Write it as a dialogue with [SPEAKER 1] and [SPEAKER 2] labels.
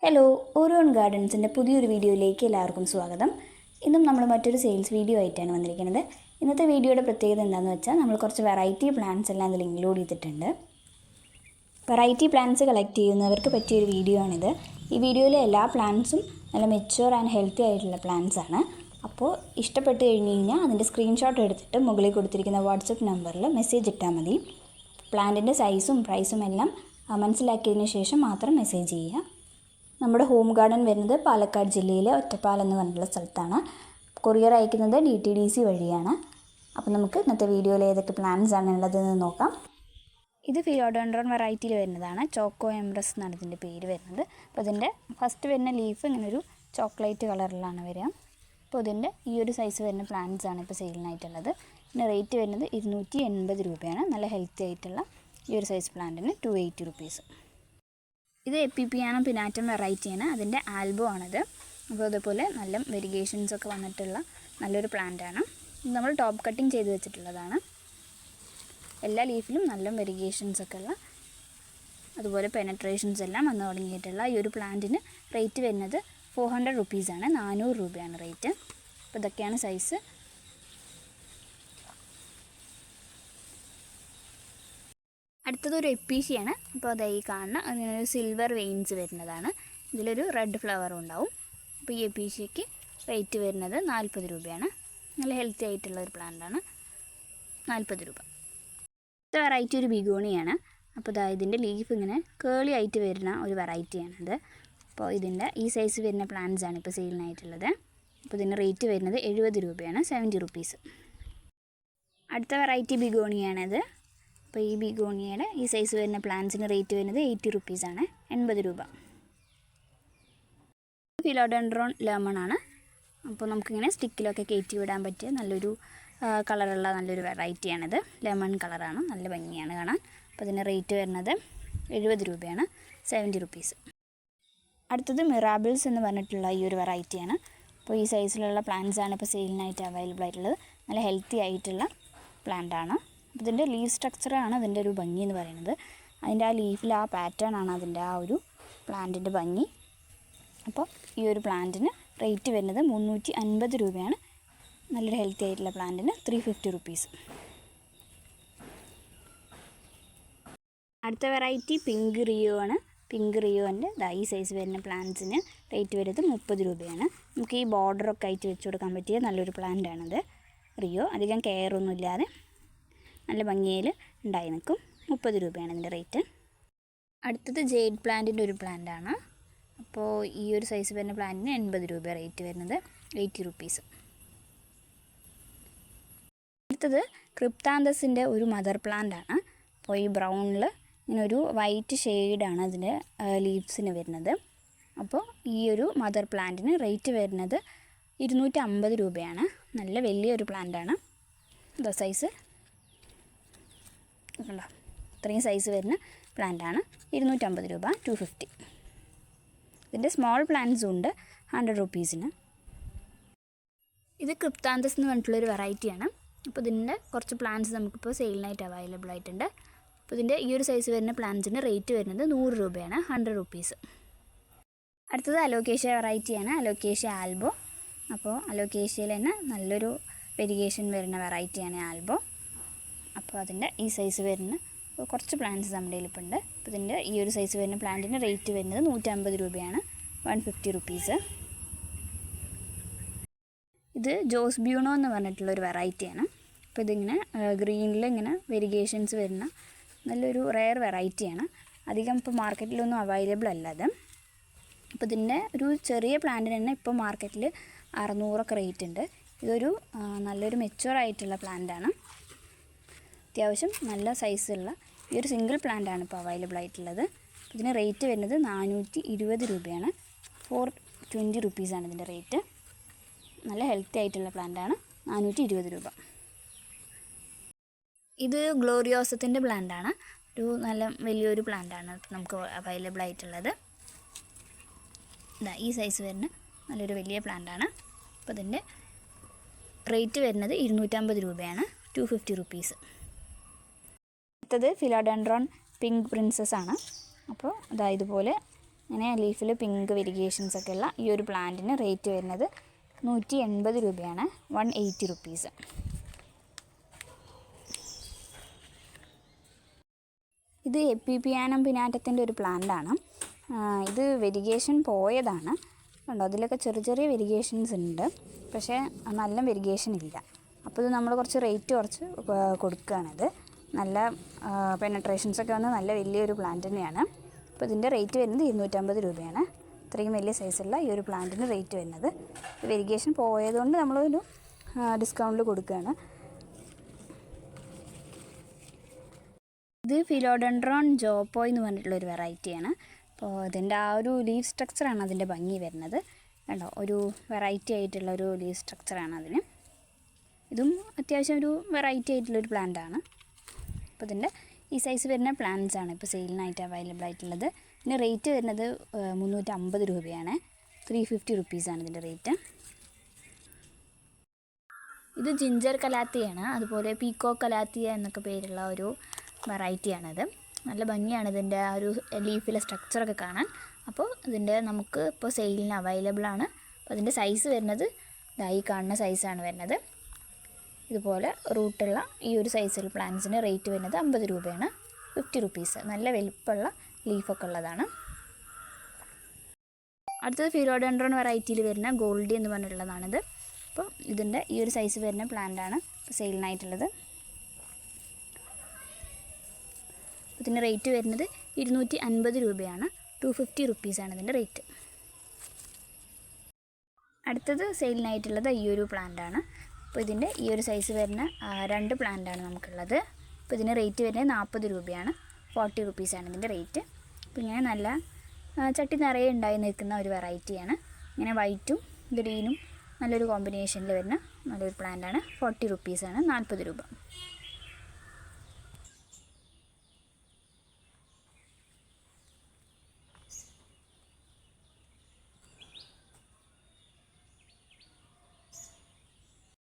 [SPEAKER 1] Hello, ഓരോൺ ഗാർഡൻസിൻ്റെ പുതിയൊരു വീഡിയോയിലേക്ക് എല്ലാവർക്കും സ്വാഗതം. ഇന്നും നമ്മൾ മറ്റൊരു സെയിൽസ് വീഡിയോ ആയിട്ടാണ് വന്നിരിക്കുന്നത്. ഇന്നത്തെ വീഡിയോയുടെ പ്രത്യേകത എന്താണെന്ന് വെച്ചാൽ നമ്മൾ കുറച്ച് വെറൈറ്റി പ്ലാന്റ്സ് എല്ലാം ഇതിൽ ഇൻക്ലൂഡ് ചെയ്തിട്ടുണ്ട്. വെറൈറ്റി പ്ലാന്റ്സ് കളക്ട് ചെയ്യുന്നവർക്ക് പറ്റിയൊരു വീഡിയോ ആണിത്. ഈ വീഡിയോയിലെ എല്ലാ പ്ലാന്റ്സും നല്ല മെച്യൂർ ആൻഡ് ഹെൽത്തി ആയിട്ടുള്ള പ്ലാന്റ്സ് ആണ്. അപ്പോൾ ഇഷ്ടപ്പെട്ട് കഴിഞ്ഞ് കഴിഞ്ഞാൽ അതിൻ്റെ സ്ക്രീൻഷോട്ട് എടുത്തിട്ട് മുകളിൽ കൊടുത്തിരിക്കുന്ന വാട്സപ്പ് നമ്പറിൽ മെസ്സേജ് ഇട്ടാൽ മതി. പ്ലാന്റിൻ്റെ സൈസും പ്രൈസും എല്ലാം മനസ്സിലാക്കിയതിന് ശേഷം മാത്രം മെസ്സേജ് ചെയ്യുക. നമ്മുടെ ഹോം ഗാർഡൻ വരുന്നത് പാലക്കാട് ജില്ലയിലെ ഒറ്റപ്പാലം എന്ന് പറഞ്ഞിട്ടുള്ള സ്ഥലത്താണ്. കൊറിയർ അയക്കുന്നത് DTDC വഴിയാണ്. അപ്പോൾ നമുക്ക് ഇന്നത്തെ വീഡിയോയിൽ ഏതൊക്കെ പ്ലാന്റ്സ് ആണ് ഉള്ളതെന്ന് നോക്കാം. ഇത് ഫിലോഡോഡൻഡ്രോൺ വെറൈറ്റിയിൽ വരുന്നതാണ്. ചോക്കോ എംബ്രസ് എന്നാണ് ഇതിൻ്റെ പേര് വരുന്നത്. അപ്പോൾ ഇതിൻ്റെ ഫസ്റ്റ് വരുന്ന ലീഫ് ഇങ്ങനൊരു ചോക്ലേറ്റ് കളറിലാണ് വരിക. അപ്പോൾ ഇതിൻ്റെ ഈ ഒരു സൈസ് വരുന്ന പ്ലാന്റ്സ് ആണ് ഇപ്പോൾ സെയിലിനായിട്ടുള്ളത്. ഇതിൻ്റെ റേറ്റ് വരുന്നത് 280 രൂപയാണ്. നല്ല ഹെൽത്തി ആയിട്ടുള്ള ഈ ഒരു സൈസ് പ്ലാന്റിന് 280 റുപ്പീസ്. ഇത് എപ്പിപ്പിയാനോ പിനാറ്റം വെറൈറ്റിയാണ്. അതിൻ്റെ ആൽബോ ആണിത്. അപ്പോൾ അതുപോലെ നല്ല വെരിഗേഷൻസ് ഒക്കെ വന്നിട്ടുള്ള നല്ലൊരു പ്ലാന്റാണ്. ഇത് നമ്മൾ ടോപ്പ് കട്ടിങ് ചെയ്ത് വെച്ചിട്ടുള്ളതാണ്. എല്ലാ ലീഫിലും നല്ല വെരിഗേഷൻസ് ഒക്കെ ഉള്ള അതുപോലെ പെനട്രേഷൻസ് എല്ലാം വന്നു തുടങ്ങിയിട്ടുള്ള ഈ ഒരു പ്ലാന്റിന് റേറ്റ് വരുന്നത് 400 റുപ്പീസാണ്. 400 രൂപയാണ് റേറ്റ്. അപ്പോൾ ഇതൊക്കെയാണ് സൈസ്. അടുത്തത് ഒരു എപ്പീഷിയാണ്. അപ്പോൾ അത് ഈ കാണുന്ന അതിനൊരു സിൽവർ വെയിൻസ് വരുന്നതാണ്. ഇതിലൊരു റെഡ് ഫ്ലവർ ഉണ്ടാവും. അപ്പോൾ ഈ എപ്പീഷിയയ്ക്ക് റേറ്റ് വരുന്നത് 40 രൂപയാണ്. നല്ല ഹെൽത്തി ആയിട്ടുള്ള ഒരു പ്ലാന്റാണ്. 40 രൂപ. അടുത്ത വെറൈറ്റി ഒരു ബിഗോണിയാണ്. അപ്പോൾ ഇതിൻ്റെ ലീഫ് ഇങ്ങനെ കേളി ആയിട്ട് വരുന്ന ഒരു വെറൈറ്റിയാണിത്. അപ്പോൾ ഇതിൻ്റെ ഈ സൈസ് വരുന്ന പ്ലാന്റ്സ് ആണ് ഇപ്പോൾ സെയിലിനായിട്ടുള്ളത്. അപ്പോൾ ഇതിൻ്റെ റേറ്റ് വരുന്നത് 70 രൂപയാണ്. 70 റുപ്പീസ്. അടുത്ത വെറൈറ്റി ബിഗോണിയാണിത്. അപ്പോൾ ഈ ബിഗോണിയയുടെ ഈ സൈസ് വരുന്ന പ്ലാന്റ്സിന് റേറ്റ് വരുന്നത് 80 റുപ്പീസാണ്. 80 രൂപ. ഫിലോഡൻഡ്രോൺ ലെമൺ ആണ്. അപ്പോൾ നമുക്കിങ്ങനെ സ്റ്റിക്കിലൊക്കെ കയറ്റി വിടാൻ പറ്റിയ നല്ലൊരു കളറുള്ള നല്ലൊരു വെറൈറ്റിയാണിത്. ലെമൺ കളറാണ്. നല്ല ഭംഗിയാണ് കാണാൻ. അപ്പോൾ ഇതിന് റേറ്റ് വരുന്നത് 70 രൂപയാണ്. 70 റുപ്പീസ്. അടുത്തത് മിറാബിൾസ് എന്ന് പറഞ്ഞിട്ടുള്ള ഈ ഒരു വെറൈറ്റിയാണ്. അപ്പോൾ ഈ സൈസിലുള്ള പ്ലാന്റ്സ് ആണ് ഇപ്പോൾ സെയിലിനായിട്ട് അവൈലബിൾ ആയിട്ടുള്ളത്. നല്ല ഹെൽത്തി ആയിട്ടുള്ള പ്ലാന്റാണ്. ഇതിൻ്റെ ലീഫ് സ്ട്രക്ചറാണ് അതിൻ്റെ ഒരു ഭംഗി എന്ന് പറയുന്നത്. അതിൻ്റെ ആ ലീഫിൽ ആ പാറ്റേൺ ആണ് അതിൻ്റെ ആ ഒരു പ്ലാന്റിൻ്റെ ഭംഗി. അപ്പോൾ ഈ ഒരു പ്ലാന്റിന് റേറ്റ് വരുന്നത് 350 രൂപയാണ്. നല്ലൊരു ഹെൽത്തി ആയിട്ടുള്ള പ്ലാന്റിന് 350 റുപ്പീസ്. അടുത്ത വെറൈറ്റി പിങ്ക് റിയോ ആണ്. പിങ്ക് റിയോൻ്റെ ഈ സൈസ് വരുന്ന പ്ലാന്റ്സിന് റേറ്റ് വരുന്നത് 30 രൂപയാണ്. നമുക്ക് ഈ ബോർഡറൊക്കെ ആയിട്ട് വെച്ച് കൊടുക്കാൻ പറ്റിയ നല്ലൊരു പ്ലാന്റാണിത്. റിയോ അധികം കെയറൊന്നും ഇല്ലാതെ നല്ല ഭംഗിയിൽ ഉണ്ടായി നിൽക്കും. 30 രൂപയാണ് ഇതിൻ്റെ റേറ്റ്. അടുത്തത് ജെയ്ഡ് പ്ലാന്റിൻ്റെ ഒരു പ്ലാന്റാണ്. അപ്പോൾ ഈ ഒരു സൈസ് വരുന്ന പ്ലാന്റിന് 80 രൂപ റേറ്റ് വരുന്നത്. 80 റുപ്പീസ്. അടുത്തത് ക്രിപ്താന്തസിൻ്റെ ഒരു മദർ പ്ലാന്റാണ്. അപ്പോൾ ഈ ബ്രൗണിൽ ഇങ്ങനൊരു വൈറ്റ് ഷെയ്ഡാണ് അതിൻ്റെ ലീവ്സിന് വരുന്നത്. അപ്പോൾ ഈ ഒരു മദർ പ്ലാന്റിന് റേറ്റ് വരുന്നത് 250 രൂപയാണ്. നല്ല വലിയൊരു പ്ലാന്റാണ്. ഇതാ സൈസ് കണ്ടോ, ഇത്രയും സൈസ് വരുന്ന പ്ലാന്റാണ്. 250 രൂപ. 250. ഇതിൻ്റെ സ്മോൾ പ്ലാന്റ്സും ഉണ്ട് 100 റുപ്പീസിന്. ഇത് ക്രിപ്താന്തസ് എന്ന് പറഞ്ഞിട്ടുള്ളൊരു വെറൈറ്റിയാണ്. അപ്പോൾ ഇതിൻ്റെ കുറച്ച് പ്ലാന്റ്സ് നമുക്കിപ്പോൾ സെയിലിനായിട്ട് അവൈലബിൾ ആയിട്ടുണ്ട്. അപ്പോൾ ഇതിൻ്റെ ഈ ഒരു സൈസ് വരുന്ന പ്ലാന്റ്സിന് റേറ്റ് വരുന്നത് 100 രൂപയാണ്. 100 റുപ്പീസ്. അടുത്തത് അലോക്കേഷ്യ വെറൈറ്റിയാണ്. Alocasia albo. അപ്പോൾ അലോക്കേഷ്യയിൽ തന്നെ നല്ലൊരു വെരിഗേഷൻ വരുന്ന വെറൈറ്റിയാണ് ആൽബോ. അപ്പോൾ അതിൻ്റെ ഈ സൈസ് വരുന്ന കുറച്ച് പ്ലാന്റ്സ് നമ്മുടെ കയ്യിലിപ്പോൾ ഉണ്ട്. അപ്പോൾ ഇതിൻ്റെ ഈ ഒരു സൈസ് വരുന്ന പ്ലാന്റിന് റേറ്റ് വരുന്നത് 150 രൂപയാണ്. 150 റുപ്പീസ്. ഇത് ജോസ് ബ്യൂണോ എന്ന് പറഞ്ഞിട്ടുള്ളൊരു വെറൈറ്റിയാണ്. അപ്പോൾ ഇതിങ്ങനെ ഗ്രീനിൽ ഇങ്ങനെ വെരിഗേഷൻസ് വരുന്ന നല്ലൊരു റെയർ വെറൈറ്റിയാണ്. അധികം ഇപ്പോൾ മാർക്കറ്റിലൊന്നും അവൈലബിൾ അല്ല അത്. അപ്പോൾ ഇതിൻ്റെ ഒരു ചെറിയ പ്ലാന്റിന് തന്നെ ഇപ്പോൾ മാർക്കറ്റിൽ 600 റേറ്റ് ഉണ്ട്. ഇതൊരു നല്ലൊരു മെച്യൂർ ആയിട്ടുള്ള പ്ലാന്റാണ്. അത്യാവശ്യം നല്ല സൈസുള്ള ഈ ഒരു സിംഗിൾ പ്ലാന്റാണ് ഇപ്പോൾ അവൈലബിൾ ആയിട്ടുള്ളത്. ഇതിന് റേറ്റ് വരുന്നത് 420 രൂപയാണ്. 420 റുപ്പീസാണ് ഇതിൻ്റെ റേറ്റ്. നല്ല ഹെൽത്തി ആയിട്ടുള്ള പ്ലാന്റാണ്. 420 രൂപ. ഇത് ഗ്ലോറിയോസത്തിൻ്റെ പ്ലാന്റാണ്. ഒരു നല്ല വലിയൊരു പ്ലാന്റാണ് നമുക്ക് അവൈലബിൾ ആയിട്ടുള്ളത്. ഈ സൈസ് വരുന്ന നല്ലൊരു വലിയ പ്ലാന്റാണ്. അപ്പോൾ ഇതിൻ്റെ റേറ്റ് വരുന്നത് 250 രൂപയാണ്. 250 റുപ്പീസ്. അടുത്തത് ഫിലോഡൻഡ്രോൺ പിങ്ക് പ്രിൻസസ് ആണ്. അപ്പോൾ ഇതുപോലെ അങ്ങനെ ലീഫിൽ പിങ്ക് വെരിഗേഷൻസ് ഒക്കെ ഉള്ള ഈ ഒരു പ്ലാന്റിന് റേറ്റ് വരുന്നത് 180 രൂപയാണ്, 180 റുപ്പീസ്. ഇത് എപ്പിപ്പിയാനം പിനാറ്റത്തിൻ്റെ ഒരു പ്ലാന്റാണ്. ഇത് വെരിഗേഷൻ പോയതാണ്. കണ്ടോ, അതിലൊക്കെ ചെറിയ ചെറിയ വെരിഗേഷൻസ് ഉണ്ട്, പക്ഷേ നല്ല വെരിഗേഷൻ ഇല്ല. അപ്പോൾ ഇത് നമ്മൾ കുറച്ച് റേറ്റ് കുറച്ച് കൊടുക്കുകയാണിത്. നല്ല പെനട്രേഷൻസൊക്കെ വന്ന് നല്ല വലിയൊരു പ്ലാന്റ് തന്നെയാണ്. അപ്പോൾ ഇതിൻ്റെ റേറ്റ് വരുന്നത് 250 രൂപയാണ്. ഇത്രയും വലിയ സൈസുള്ള ഈ ഒരു പ്ലാന്റിന് റേറ്റ് വരുന്നത്. വെരിഗേഷൻ പോയതുകൊണ്ട് നമ്മളൊരു ഡിസ്കൗണ്ടിൽ കൊടുക്കുകയാണ്. ഇത് ഫിലോഡെൻഡ്രോൺ ജോപ്പോയ് എന്ന് പറഞ്ഞിട്ടുള്ളൊരു വെറൈറ്റിയാണ്. അപ്പോൾ ഇതിൻ്റെ ആ ഒരു ലീഫ് സ്ട്രക്ചറാണ് അതിൻ്റെ ഭംഗി വരുന്നത്. കണ്ടോ, ഒരു വെറൈറ്റി ആയിട്ടുള്ള ഒരു ലീഫ് സ്ട്രക്ചറാണ് അതിന്. ഇതും അത്യാവശ്യം ഒരു വെറൈറ്റി ആയിട്ടുള്ളൊരു പ്ലാന്റാണ്. അപ്പോൾ ഇതിൻ്റെ ഈ സൈസ് വരുന്ന പ്ലാന്റ്സാണ് ഇപ്പോൾ സെയിലിനായിട്ട് അവൈലബിൾ ആയിട്ടുള്ളത്. ഇതിൻ്റെ റേറ്റ് വരുന്നത് 350 രൂപയാണ്, 350 റുപ്പീസാണ് ഇതിൻ്റെ റേറ്റ്. ഇത് ജിഞ്ചർ കലാത്തിയാണ്, അതുപോലെ പീക്കോ കലാത്തിയ എന്നൊക്കെ പേരുള്ള ഒരു വെറൈറ്റിയാണിത്. നല്ല ഭംഗിയാണ് ഇതിൻ്റെ ആ ഒരു ലീഫിലെ സ്ട്രക്ചറൊക്കെ കാണാൻ. അപ്പോൾ ഇതിൻ്റെ നമുക്ക് ഇപ്പോൾ സെയിലിന് അവൈലബിൾ ആണ്. അപ്പോൾ അതിൻ്റെ സൈസ് വരുന്നത് ഈ കാണുന്ന സൈസാണ് വരുന്നത്. ഇതുപോലെ റൂട്ടുള്ള ഈ ഒരു സൈസിൽ പ്ലാന്റ്സിന് റേറ്റ് വരുന്നത് 50 രൂപയാണ്, 50 റുപ്പീസ്. നല്ല വലിപ്പമുള്ള ലീഫൊക്കെ ഉള്ളതാണ്. അടുത്തത് ഫിലോഡെൻഡ്രോൺ വെറൈറ്റിയിൽ വരുന്ന ഗോൾഡി എന്ന് പറഞ്ഞിട്ടുള്ളതാണിത്. അപ്പോൾ ഇതിൻ്റെ ഈ ഒരു സൈസ് വരുന്ന പ്ലാന്റാണ് ഇപ്പോൾ സെയിലിനായിട്ടുള്ളത്. ഇതിൻ്റെ റേറ്റ് വരുന്നത് 250 രൂപയാണ്, 250 റുപ്പീസാണ് ഇതിൻ്റെ റേറ്റ്. അടുത്തത് സെയിലിനായിട്ടുള്ളത് ഈ ഒരു പ്ലാന്റാണ്. അപ്പോൾ ഇതിൻ്റെ ഈ ഒരു സൈസ് വരുന്ന 2 പ്ലാന്റാണ് നമുക്കുള്ളത്. അപ്പോൾ ഇതിൻ്റെ റേറ്റ് വരുന്നത് 40 രൂപയാണ്, 40 റുപ്പീസാണ് ഇതിൻ്റെ റേറ്റ്. അപ്പോൾ ഇങ്ങനെ നല്ല ചട്ടി നിറയെ ഉണ്ടായി നിൽക്കുന്ന ഒരു വെറൈറ്റിയാണ്. ഇങ്ങനെ വൈറ്റും ഗ്രീനും നല്ലൊരു കോമ്പിനേഷനിൽ വരുന്ന നല്ലൊരു പ്ലാന്റാണ്. 40 റുപ്പീസാണ്, 40 രൂപ.